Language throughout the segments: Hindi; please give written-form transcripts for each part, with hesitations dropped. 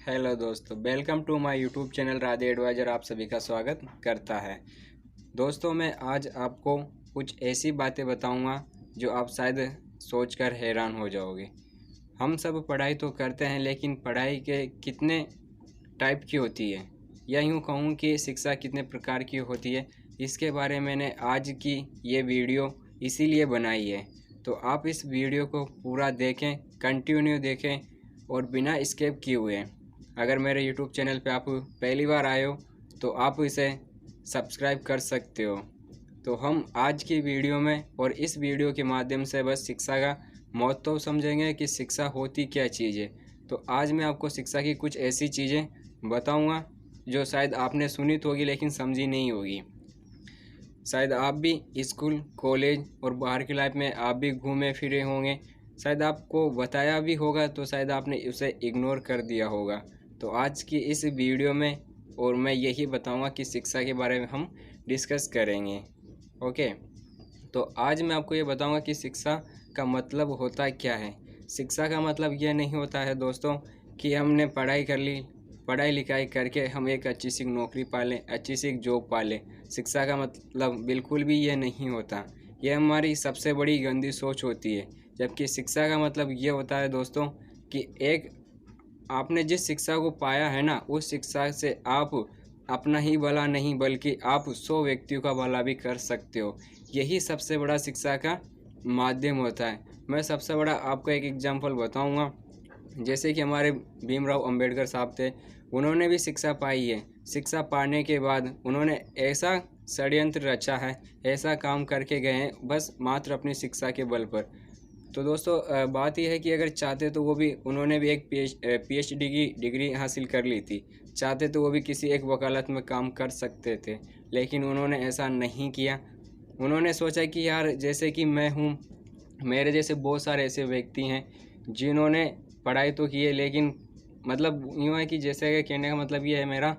हेलो दोस्तों, welcome to my YouTube channel Radhe Advisor. आप सभी का स्वागत करता है। दोस्तों, मैं आज आपको कुछ ऐसी बातें बताऊंगा जो आप शायद सोचकर हैरान हो जाओगे। हम सब पढ़ाई तो करते हैं, लेकिन पढ़ाई के कितने टाइप की होती है, या यूँ कहूँ कि शिक्षा कितने प्रकार की होती है, इसके बारे में मैंने आज की ये वीडियो इसीलिए बनाई है। तो आप इस वीडियो को पूरा देखें, कंटिन्यू देखें और बिना स्किप किए हुए। अगर मेरे यूट्यूब चैनल पे आप पहली बार आए हो तो आप इसे सब्सक्राइब कर सकते हो। तो हम आज की वीडियो में और इस वीडियो के माध्यम से बस शिक्षा का महत्व समझेंगे कि शिक्षा होती क्या चीज़ है। तो आज मैं आपको शिक्षा की कुछ ऐसी चीज़ें बताऊंगा जो शायद आपने सुनी तो होगी लेकिन समझी नहीं होगी। शायद आप भी स्कूल, कॉलेज और बाहर की लाइफ में आप भी घूमे फिरे होंगे, शायद आपको बताया भी होगा तो शायद आपने उसे इग्नोर कर दिया होगा। तो आज की इस वीडियो में और मैं यही बताऊंगा कि शिक्षा के बारे में हम डिस्कस करेंगे। ओके, तो आज मैं आपको ये बताऊंगा कि शिक्षा का मतलब होता क्या है। शिक्षा का मतलब ये नहीं होता है दोस्तों कि हमने पढ़ाई कर ली, पढ़ाई लिखाई करके हम एक अच्छी सी नौकरी पा लें, अच्छी सी जॉब पा लें। शिक्षा का मतलब बिल्कुल भी ये नहीं होता। ये हमारी सबसे बड़ी गंदी सोच होती है। जबकि शिक्षा का मतलब ये होता है दोस्तों कि एक आपने जिस शिक्षा को पाया है ना, उस शिक्षा से आप अपना ही भला नहीं बल्कि आप 100 व्यक्तियों का भला भी कर सकते हो। यही सबसे बड़ा शिक्षा का माध्यम होता है। मैं सबसे बड़ा आपको एक एग्जांपल बताऊंगा। जैसे कि हमारे भीमराव अंबेडकर साहब थे, उन्होंने भी शिक्षा पाई है। शिक्षा पाने के बाद उन्होंने ऐसा षड्यंत्र रचा है, ऐसा काम करके गए हैं बस मात्र अपनी शिक्षा के बल पर। तो दोस्तों, बात यह है कि अगर चाहते तो वो भी उन्होंने भी एक पीएचडी की डिग्री हासिल कर ली थी। चाहते तो वो भी किसी एक वकालत में काम कर सकते थे, लेकिन उन्होंने ऐसा नहीं किया। उन्होंने सोचा कि यार, जैसे कि मैं हूँ, मेरे जैसे बहुत सारे ऐसे व्यक्ति हैं जिन्होंने पढ़ाई तो की है, लेकिन मतलब यूँ है कि जैसे कि कहने का मतलब ये है मेरा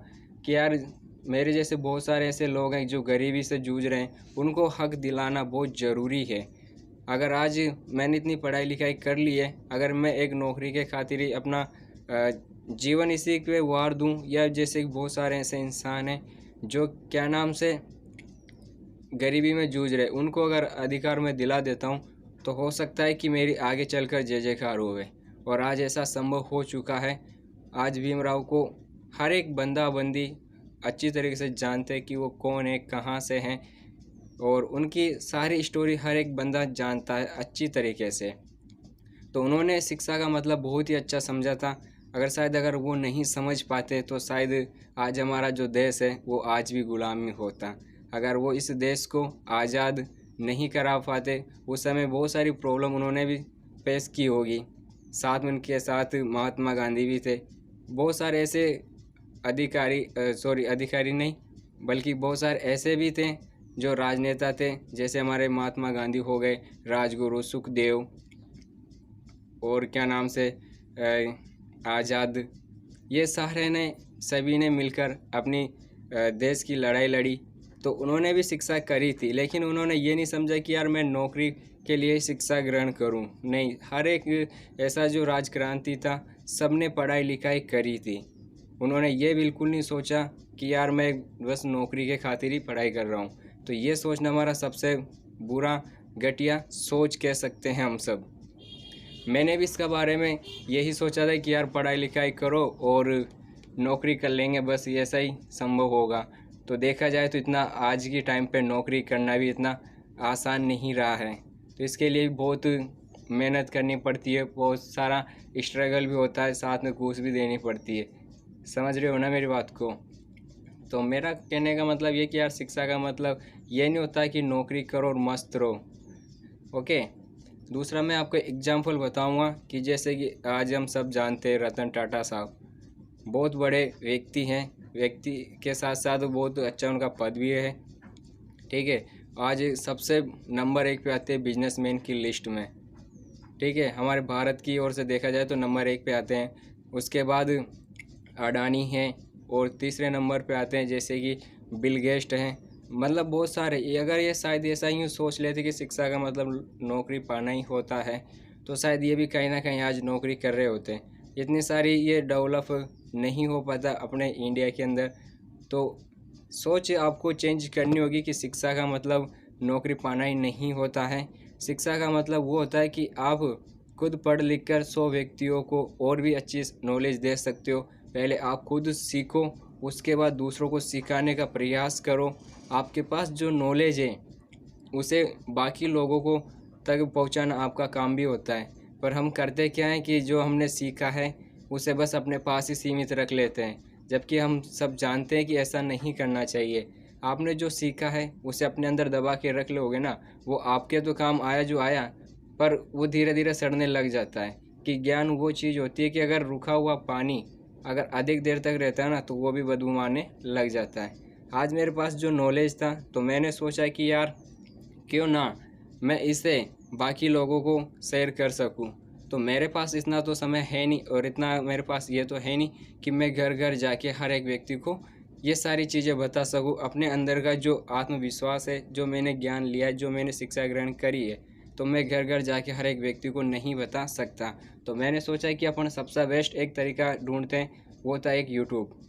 कि यार, मेरे जैसे बहुत सारे ऐसे लोग हैं जो गरीबी से जूझ रहे हैं, उनको हक दिलाना बहुत ज़रूरी है। अगर आज मैंने इतनी पढ़ाई लिखाई कर ली है, अगर मैं एक नौकरी के खातिर ही अपना जीवन इसी पे वार दूं, या जैसे कि बहुत सारे ऐसे इंसान हैं जो क्या नाम से गरीबी में जूझ रहे, उनको अगर अधिकार मैं दिला देता हूं तो हो सकता है कि मेरी आगे चलकर जय जयकार होवे। और आज ऐसा संभव हो चुका है। आज भीमराव को हर एक बंदा बंदी अच्छी तरीके से जानते हैं कि वो कौन है, कहाँ से हैं, और उनकी सारी स्टोरी हर एक बंदा जानता है अच्छी तरीके से। तो उन्होंने शिक्षा का मतलब बहुत ही अच्छा समझा था। अगर वो नहीं समझ पाते तो शायद आज हमारा जो देश है वो आज भी गुलाम में होता। अगर वो इस देश को आज़ाद नहीं करा पाते, उस समय बहुत सारी प्रॉब्लम उन्होंने भी फेस की होगी। साथ में उनके साथ महात्मा गांधी भी थे। बहुत सारे ऐसे अधिकारी नहीं, बल्कि बहुत सारे ऐसे भी थे जो राजनेता थे, जैसे हमारे महात्मा गांधी हो गए, राजगुरु सुखदेव, और क्या नाम से आज़ाद। ये सारे ने सभी ने मिलकर अपनी देश की लड़ाई लड़ी। तो उन्होंने भी शिक्षा करी थी, लेकिन उन्होंने ये नहीं समझा कि यार मैं नौकरी के लिए शिक्षा ग्रहण करूं। नहीं, हर एक ऐसा जो राजक्रांति था, सबने पढ़ाई लिखाई करी थी। उन्होंने ये बिल्कुल नहीं सोचा कि यार मैं बस नौकरी के खातिर ही पढ़ाई कर रहा हूँ। तो ये सोचना हमारा सबसे बुरा घटिया सोच कह सकते हैं हम सब। मैंने भी इसका बारे में यही सोचा था कि यार पढ़ाई लिखाई करो और नौकरी कर लेंगे, बस ऐसा ही संभव होगा। तो देखा जाए तो इतना आज की टाइम पे नौकरी करना भी इतना आसान नहीं रहा है। तो इसके लिए बहुत मेहनत करनी पड़ती है, बहुत सारा स्ट्रगल भी होता है, साथ में घूस भी देनी पड़ती है। समझ रहे हो ना मेरी बात को? तो मेरा कहने का मतलब ये कि यार, शिक्षा का मतलब ये नहीं होता कि नौकरी करो और मस्त रहो। ओके, दूसरा मैं आपको एग्जांपल बताऊंगा कि जैसे कि आज हम सब जानते हैं रतन टाटा साहब बहुत बड़े व्यक्ति हैं। व्यक्ति के साथ साथ बहुत अच्छा उनका पद भी है। ठीक है, आज सबसे नंबर 1 पे आते हैं बिजनेसमैन की लिस्ट में। ठीक है, हमारे भारत की ओर से देखा जाए तो नंबर 1 पे आते हैं। उसके बाद अडानी हैं, और तीसरे नंबर पे आते हैं जैसे कि बिल गेट्स हैं। मतलब बहुत सारे। अगर ये शायद ऐसा ही सोच लेते कि शिक्षा का मतलब नौकरी पाना ही होता है, तो शायद ये भी कहीं ना कहीं आज नौकरी कर रहे होते। इतनी सारी ये डेवलप नहीं हो पाता अपने इंडिया के अंदर। तो सोच आपको चेंज करनी होगी कि शिक्षा का मतलब नौकरी पाना ही नहीं होता है। शिक्षा का मतलब वो होता है कि आप खुद पढ़ लिख कर 100 व्यक्तियों को और भी अच्छी नॉलेज दे सकते हो। पहले आप खुद सीखो, उसके बाद दूसरों को सिखाने का प्रयास करो। आपके पास जो नॉलेज है उसे बाकी लोगों को तक पहुंचाना आपका काम भी होता है। पर हम करते क्या हैं कि जो हमने सीखा है उसे बस अपने पास ही सीमित रख लेते हैं, जबकि हम सब जानते हैं कि ऐसा नहीं करना चाहिए। आपने जो सीखा है उसे अपने अंदर दबा के रख लोगे ना, वो आपके तो काम आया जो आया, पर वो धीरे धीरे सड़ने लग जाता है। कि ज्ञान वो चीज़ होती है कि अगर रुका हुआ पानी अगर अधिक देर तक रहता है ना तो वो भी बदबू मारने लग जाता है। आज मेरे पास जो नॉलेज था तो मैंने सोचा कि यार क्यों ना मैं इसे बाकी लोगों को शेयर कर सकूं। तो मेरे पास इतना तो समय है नहीं और इतना मेरे पास ये तो है नहीं कि मैं घर घर जाके हर एक व्यक्ति को ये सारी चीज़ें बता सकूं। अपने अंदर का जो आत्मविश्वास है, जो मैंने ज्ञान लिया है, जो मैंने शिक्षा ग्रहण करी है, तो मैं घर घर जाके हर एक व्यक्ति को नहीं बता सकता। तो मैंने सोचा कि अपन सबसे बेस्ट एक तरीका ढूंढते हैं, वो था एक यूट्यूब।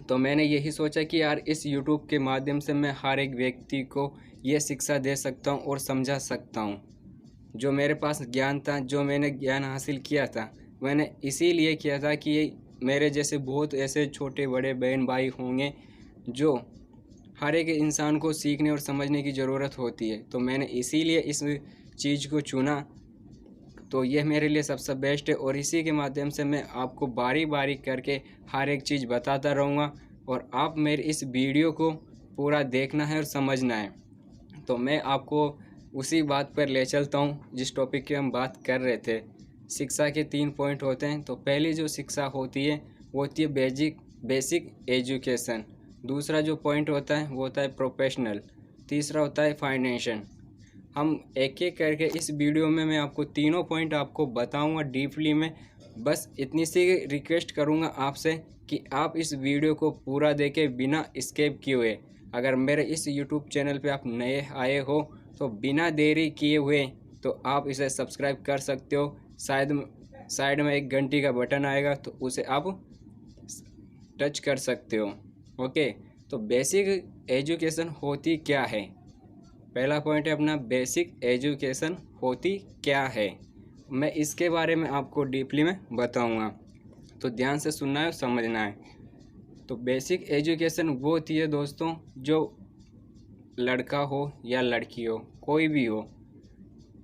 तो मैंने यही सोचा कि यार इस यूट्यूब के माध्यम से मैं हर एक व्यक्ति को ये शिक्षा दे सकता हूँ और समझा सकता हूँ। जो मेरे पास ज्ञान था, जो मैंने ज्ञान हासिल किया था, मैंने इसीलिए किया था कि मेरे जैसे बहुत ऐसे छोटे बड़े बहन भाई होंगे जो हर एक इंसान को सीखने और समझने की ज़रूरत होती है। तो मैंने इसीलिए इस चीज़ को चुना। तो यह मेरे लिए सबसे बेस्ट है और इसी के माध्यम से मैं आपको बारी बारी करके हर एक चीज़ बताता रहूँगा और आप मेरे इस वीडियो को पूरा देखना है और समझना है। तो मैं आपको उसी बात पर ले चलता हूँ जिस टॉपिक की हम बात कर रहे थे। शिक्षा के 3 पॉइंट होते हैं। तो पहली जो शिक्षा होती है वो होती है बेसिक एजुकेशन। दूसरा जो पॉइंट होता है वो होता है प्रोफेशनल। तीसरा होता है फाइनेंशियल। हम एक एक करके इस वीडियो में मैं आपको तीनों पॉइंट आपको बताऊंगा डीपली में। बस इतनी सी रिक्वेस्ट करूंगा आपसे कि आप इस वीडियो को पूरा देखें बिना स्किप किए हुए। अगर मेरे इस यूट्यूब चैनल पे आप नए आए हो तो बिना देरी किए हुए तो आप इसे सब्सक्राइब कर सकते हो। साइड में एक घंटी का बटन आएगा तो उसे आप टच कर सकते हो। ओके, तो बेसिक एजुकेशन होती क्या है? पहला पॉइंट है अपना बेसिक एजुकेशन होती क्या है। मैं इसके बारे में आपको डीपली में बताऊंगा, तो ध्यान से सुनना है और समझना है। तो बेसिक एजुकेशन वो होती है दोस्तों, जो लड़का हो या लड़की हो, कोई भी हो,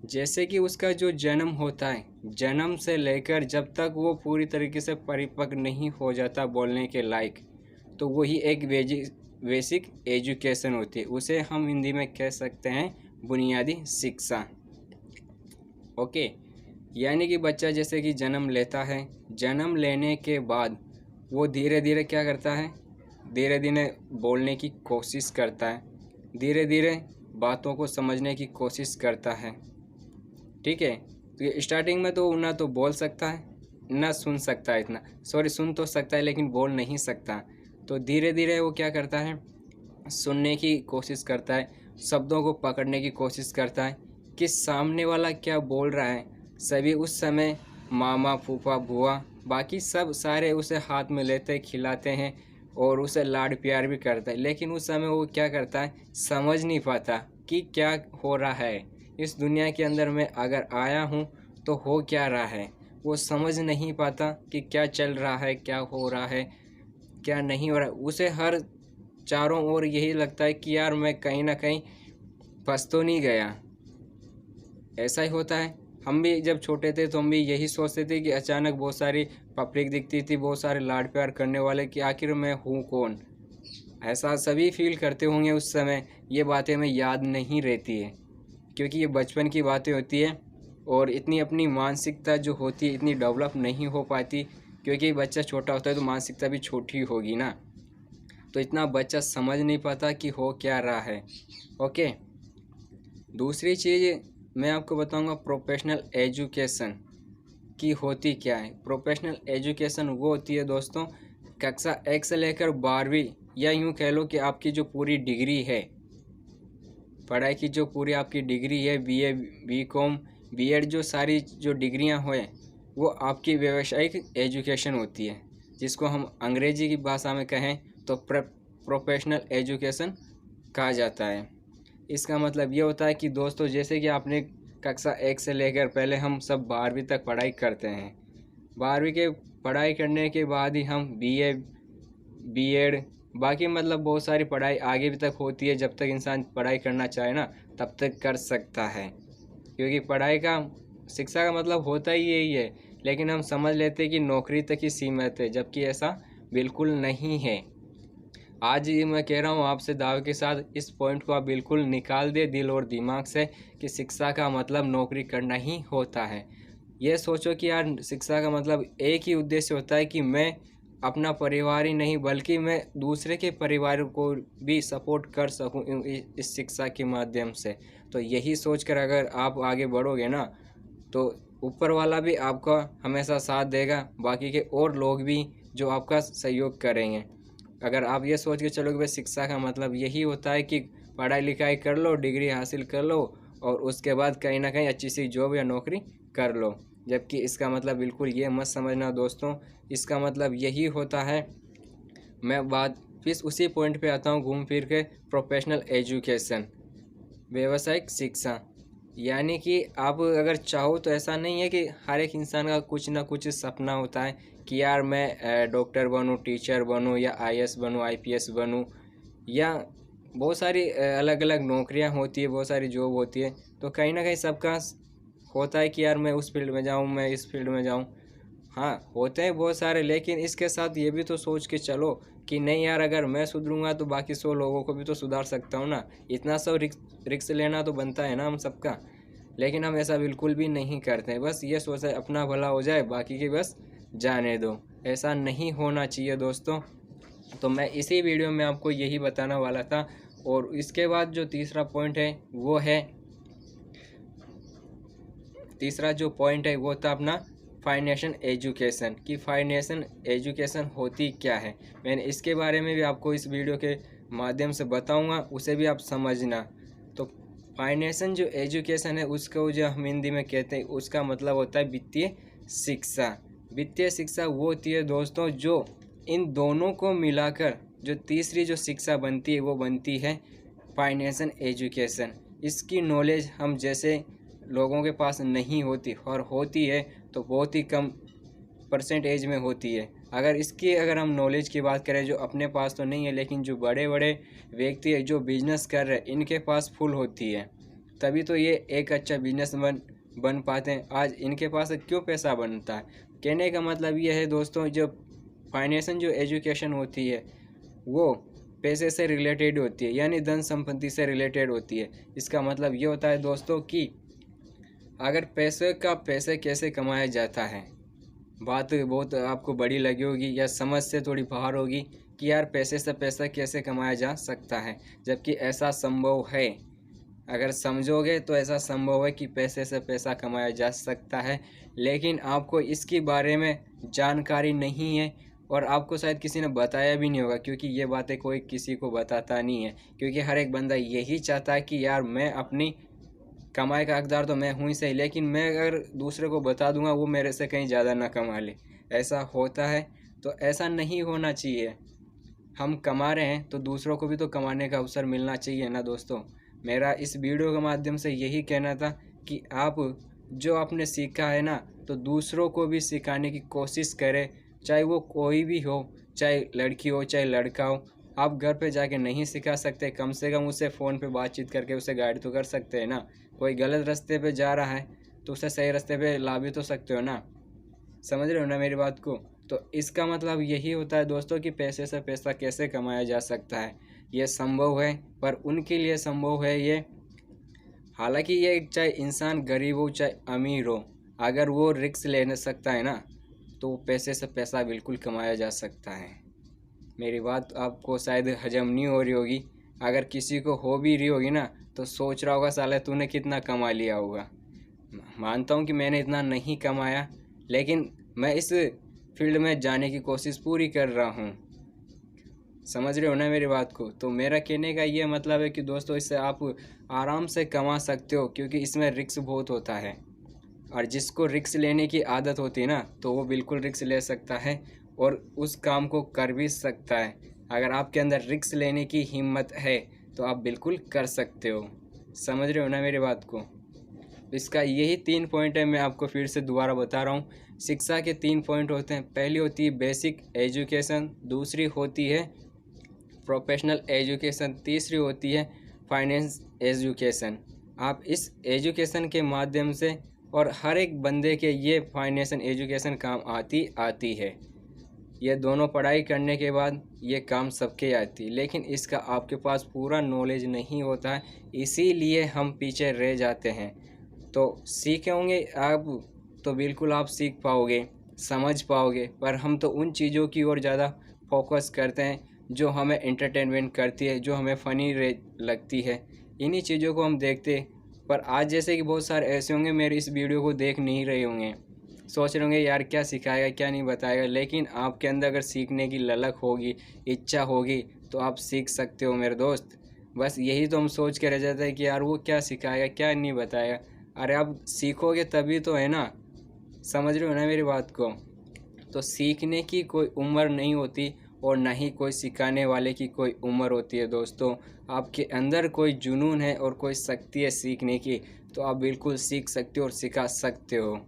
जैसे कि उसका जो जन्म होता है, जन्म से लेकर जब तक वो पूरी तरीके से परिपक्व नहीं हो जाता बोलने के लायक, तो वही एक बेसिक एजुकेशन होती है। उसे हम हिंदी में कह सकते हैं बुनियादी शिक्षा। ओके, यानी कि बच्चा जैसे कि जन्म लेता है, जन्म लेने के बाद वो धीरे धीरे क्या करता है, धीरे धीरे बोलने की कोशिश करता है, धीरे धीरे बातों को समझने की कोशिश करता है। ठीक है, तो ये स्टार्टिंग में तो ना तो बोल सकता है ना सुन सकता है, इतना सॉरी सुन तो सकता है लेकिन बोल नहीं सकता। तो धीरे धीरे वो क्या करता है, सुनने की कोशिश करता है, शब्दों को पकड़ने की कोशिश करता है कि सामने वाला क्या बोल रहा है। सभी उस समय मामा फूफा बुआ बाकी सब सारे उसे हाथ में लेते खिलाते हैं और उसे लाड प्यार भी करता है, लेकिन उस समय वो क्या करता है, समझ नहीं पाता कि क्या हो रहा है इस दुनिया के अंदर। मैं अगर आया हूँ तो हो क्या रहा है, वो समझ नहीं पाता कि क्या चल रहा है, क्या हो रहा है, क्या नहीं हो रहा है। उसे हर चारों ओर यही लगता है कि यार मैं कहीं ना कहीं फंस तो नहीं गया। ऐसा ही होता है। हम भी जब छोटे थे तो हम भी यही सोचते थे कि अचानक बहुत सारी पब्लिक दिखती थी, बहुत सारे लाड प्यार करने वाले, कि आखिर मैं हूँ कौन। ऐसा सभी फील करते होंगे उस समय। ये बातें हमें याद नहीं रहती है क्योंकि ये बचपन की बातें होती है और इतनी अपनी मानसिकता जो होती है इतनी डेवलप नहीं हो पाती, क्योंकि बच्चा छोटा होता है तो मानसिकता भी छोटी होगी ना, तो इतना बच्चा समझ नहीं पाता कि हो क्या रहा है। ओके, दूसरी चीज़ मैं आपको बताऊंगा प्रोफेशनल एजुकेशन की होती क्या है। प्रोफेशनल एजुकेशन वो होती है दोस्तों, कक्षा 1 से लेकर 12वीं, या यूँ कह लो कि आपकी जो पूरी डिग्री है, पढ़ाई की जो पूरी आपकी डिग्री है, बीए बीकॉम बीएड, जो सारी जो डिग्रियां हुए वो आपकी व्यावसायिक एजुकेशन होती है, जिसको हम अंग्रेजी की भाषा में कहें तो प्रोफेशनल एजुकेशन कहा जाता है। इसका मतलब ये होता है कि दोस्तों, जैसे कि आपने कक्षा 1 से लेकर पहले हम सब 12वीं तक पढ़ाई करते हैं। 12वीं के पढ़ाई करने के बाद ही हम बीए, बीएड, बाकी मतलब बहुत सारी पढ़ाई आगे भी तक होती है। जब तक इंसान पढ़ाई करना चाहे ना, तब तक कर सकता है, क्योंकि पढ़ाई का, शिक्षा का मतलब होता ही यही है। लेकिन हम समझ लेते हैं कि नौकरी तक ही सीमित है, जबकि ऐसा बिल्कुल नहीं है। आज ही मैं कह रहा हूँ आपसे दावे के साथ, इस पॉइंट को आप बिल्कुल निकाल दे दिल और दिमाग से कि शिक्षा का मतलब नौकरी करना ही होता है। ये सोचो कि यार, शिक्षा का मतलब एक ही उद्देश्य होता है कि मैं अपना परिवार ही नहीं बल्कि मैं दूसरे के परिवार को भी सपोर्ट कर सकूं इस शिक्षा के माध्यम से। तो यही सोचकर अगर आप आगे बढ़ोगे ना, तो ऊपर वाला भी आपका हमेशा साथ देगा, बाकी के और लोग भी जो आपका सहयोग करेंगे। अगर आप ये सोच के चलोगे भाई शिक्षा का मतलब यही होता है कि पढ़ाई लिखाई कर लो, डिग्री हासिल कर लो और उसके बाद कहीं ना कहीं अच्छी सी जॉब या नौकरी कर लो, जबकि इसका मतलब बिल्कुल ये मत समझना दोस्तों। इसका मतलब यही होता है, मैं बात फिर उसी पॉइंट पे आता हूँ घूम फिर के, प्रोफेशनल एजुकेशन, व्यावसायिक शिक्षा। यानी कि आप अगर चाहो तो ऐसा नहीं है कि हर एक इंसान का कुछ ना कुछ सपना होता है कि यार मैं डॉक्टर बनूं, टीचर बनूं या आईएएस बनूं, आईपीएस बनूं, या बहुत सारी अलग अलग नौकरियां होती है, बहुत सारी जॉब होती है। तो कहीं ना कहीं सबका होता है कि यार मैं उस फील्ड में जाऊं, मैं इस फील्ड में जाऊं। हाँ, होते हैं बहुत सारे, लेकिन इसके साथ ये भी तो सोच के चलो कि नहीं यार, अगर मैं सुधरूंगा तो बाकी 100 लोगों को भी तो सुधार सकता हूँ ना। इतना सब रिक्स लेना तो बनता है ना हम सबका। लेकिन हम ऐसा बिल्कुल भी नहीं करते हैं, बस ये सोचते हैं अपना भला हो जाए, बाकी के बस जाने दो। ऐसा नहीं होना चाहिए दोस्तों। तो मैं इसी वीडियो में आपको यही बताने वाला था। और इसके बाद जो तीसरा पॉइंट है वो है, तीसरा जो पॉइंट है वो था अपना फाइनेंशियल एजुकेशन, कि फाइनेंशियल एजुकेशन होती क्या है। मैंने इसके बारे में भी आपको इस वीडियो के माध्यम से बताऊंगा, उसे भी आप समझना। तो फाइनेंशियल जो एजुकेशन है उसको जो हम हिंदी में कहते हैं, उसका मतलब होता है वित्तीय शिक्षा। वित्तीय शिक्षा वो होती है दोस्तों जो इन दोनों को मिलाकर जो तीसरी जो शिक्षा बनती है वो बनती है फाइनेंशियल एजुकेशन। इसकी नॉलेज हम जैसे लोगों के पास नहीं होती, और होती है तो बहुत ही कम परसेंटेज में होती है। अगर हम नॉलेज की बात करें, जो अपने पास तो नहीं है लेकिन जो बड़े बड़े व्यक्ति है जो बिजनेस कर रहे हैं, इनके पास फुल होती है, तभी तो ये एक अच्छा बिजनेसमैन बन पाते हैं। आज इनके पास क्यों पैसा बनता है। कहने का मतलब ये है दोस्तों, जो फाइनेंशियल जो एजुकेशन होती है वो पैसे से रिलेटेड होती है, यानी धन संपत्ति से रिलेटेड होती है। इसका मतलब ये होता है दोस्तों कि अगर पैसे कैसे कमाया जाता है, बात बहुत आपको बड़ी लगी होगी या समझ से थोड़ी बाहर होगी कि यार पैसे से पैसा कैसे कमाया जा सकता है, जबकि ऐसा संभव है। अगर समझोगे तो ऐसा संभव है कि पैसे से पैसा कमाया जा सकता है, लेकिन आपको इसके बारे में जानकारी नहीं है और आपको शायद किसी ने बताया भी नहीं होगा, क्योंकि ये बातें कोई किसी को बताता नहीं है। क्योंकि हर एक बंदा यही चाहता है कि यार मैं अपनी कमाई का हकदार तो मैं हूँ ही सही, लेकिन मैं अगर दूसरे को बता दूंगा वो मेरे से कहीं ज़्यादा ना कमा ले। ऐसा होता है, तो ऐसा नहीं होना चाहिए। हम कमा रहे हैं तो दूसरों को भी तो कमाने का अवसर मिलना चाहिए ना दोस्तों। मेरा इस वीडियो के माध्यम से यही कहना था कि आप जो आपने सीखा है ना, तो दूसरों को भी सिखाने की कोशिश करें, चाहे वो कोई भी हो, चाहे लड़की हो चाहे लड़का हो। आप घर पे जाके नहीं सिखा सकते, कम से कम उससे फ़ोन पे बातचीत करके उसे गाइड तो कर सकते हैं ना। कोई गलत रास्ते पे जा रहा है तो उसे सही रास्ते पे ला भी तो सकते हो ना। समझ रहे हो ना मेरी बात को। तो इसका मतलब यही होता है दोस्तों कि पैसे से पैसा कैसे कमाया जा सकता है, ये संभव है, पर उनके लिए संभव है ये। हालांकि ये चाहे इंसान गरीब हो चाहे अमीर हो, अगर वो रिस्क ले सकता है ना, तो पैसे से पैसा बिल्कुल कमाया जा सकता है। मेरी बात आपको शायद हजम नहीं हो रही होगी। अगर किसी को हो भी रही होगी ना, तो सोच रहा होगा साले तूने कितना कमा लिया होगा। मानता हूँ कि मैंने इतना नहीं कमाया, लेकिन मैं इस फील्ड में जाने की कोशिश पूरी कर रहा हूँ। समझ रहे हो ना मेरी बात को। तो मेरा कहने का ये मतलब है कि दोस्तों, इससे आप आराम से कमा सकते हो, क्योंकि इसमें रिस्क बहुत होता है। और जिसको रिस्क लेने की आदत होती है ना, तो वो बिल्कुल रिस्क ले सकता है और उस काम को कर भी सकता है। अगर आपके अंदर रिस्क लेने की हिम्मत है तो आप बिल्कुल कर सकते हो। समझ रहे हो ना मेरी बात को? इसका यही 3 पॉइंट है, मैं आपको फिर से दोबारा बता रहा हूँ। शिक्षा के 3 पॉइंट होते हैं। पहली होती है बेसिक एजुकेशन, दूसरी होती है प्रोफेशनल एजुकेशन, तीसरी होती है फाइनेंस एजुकेशन। आप इस एजुकेशन के माध्यम से और हर एक बंदे के ये फाइनेंशियल एजुकेशन काम आती है। ये दोनों पढ़ाई करने के बाद ये काम सबके आती है, लेकिन इसका आपके पास पूरा नॉलेज नहीं होता है, इसीलिए हम पीछे रह जाते हैं। तो सीखेंगे आप तो बिल्कुल आप सीख पाओगे, समझ पाओगे, पर हम तो उन चीज़ों की ओर ज़्यादा फोकस करते हैं जो हमें एंटरटेनमेंट करती है, जो हमें फ़नी लगती है, इन्हीं चीज़ों को हम देखते। पर आज जैसे कि बहुत सारे ऐसे होंगे मेरी इस वीडियो को देख नहीं रहे होंगे, सोच रहे होंगे यार क्या सिखाएगा क्या नहीं बताएगा, लेकिन आपके अंदर अगर सीखने की ललक होगी, इच्छा होगी, तो आप सीख सकते हो मेरे दोस्त। बस यही तो हम सोच के रह जाते हैं कि यार वो क्या सिखाएगा क्या नहीं बताएगा। अरे आप सीखोगे तभी तो है ना। समझ रहे हो ना मेरी बात को? तो सीखने की कोई उम्र नहीं होती और ना ही कोई सिखाने वाले की कोई उम्र होती है दोस्तों। आपके अंदर कोई जुनून है और कोई शक्ति है सीखने की, तो आप बिल्कुल सीख सकते हो और सिखा सकते हो।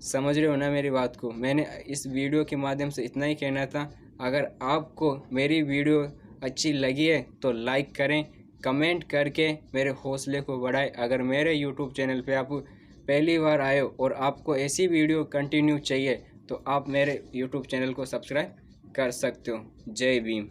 समझ रहे हो ना मेरी बात को? मैंने इस वीडियो के माध्यम से इतना ही कहना था। अगर आपको मेरी वीडियो अच्छी लगी है तो लाइक करें, कमेंट करके मेरे हौसले को बढ़ाएं। अगर मेरे यूट्यूब चैनल पे आप पहली बार आए हो और आपको ऐसी वीडियो कंटिन्यू चाहिए तो आप मेरे यूट्यूब चैनल को सब्सक्राइब कर सकते हो। जय भीम।